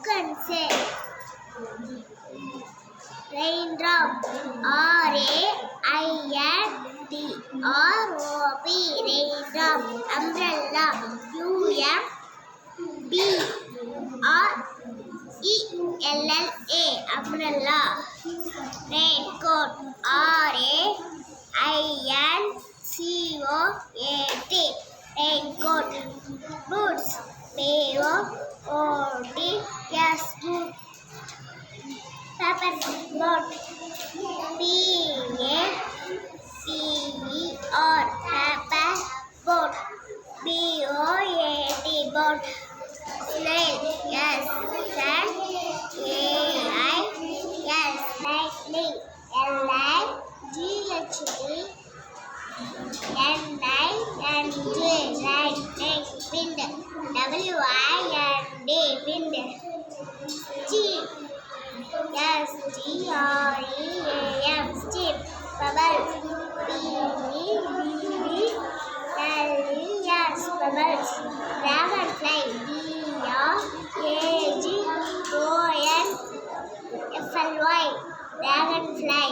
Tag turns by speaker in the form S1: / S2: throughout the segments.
S1: can say. Raindrop, RAINDROP, raindrop. Umbrella, UMBRELLA, umbrella. Raincoat, RAINCOAT, raincoat. Boots, BOOTS, boots. Paper boat, PAPER, paper boat. BOAT, boat. Snail, SNAIL, lightning, LIGHTNING, lightning. Wind, WIND, wind. STREAM, steam. Bubble, BBBLES, bubbles. Dragonfly, DRAGONFLY, dragonfly.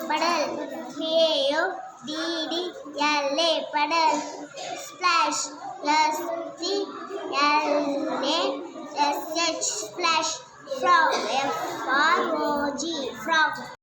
S1: Puddle, PUDDLA, puddle. Splash, SPLASH, splash. Frog, FROG, frog.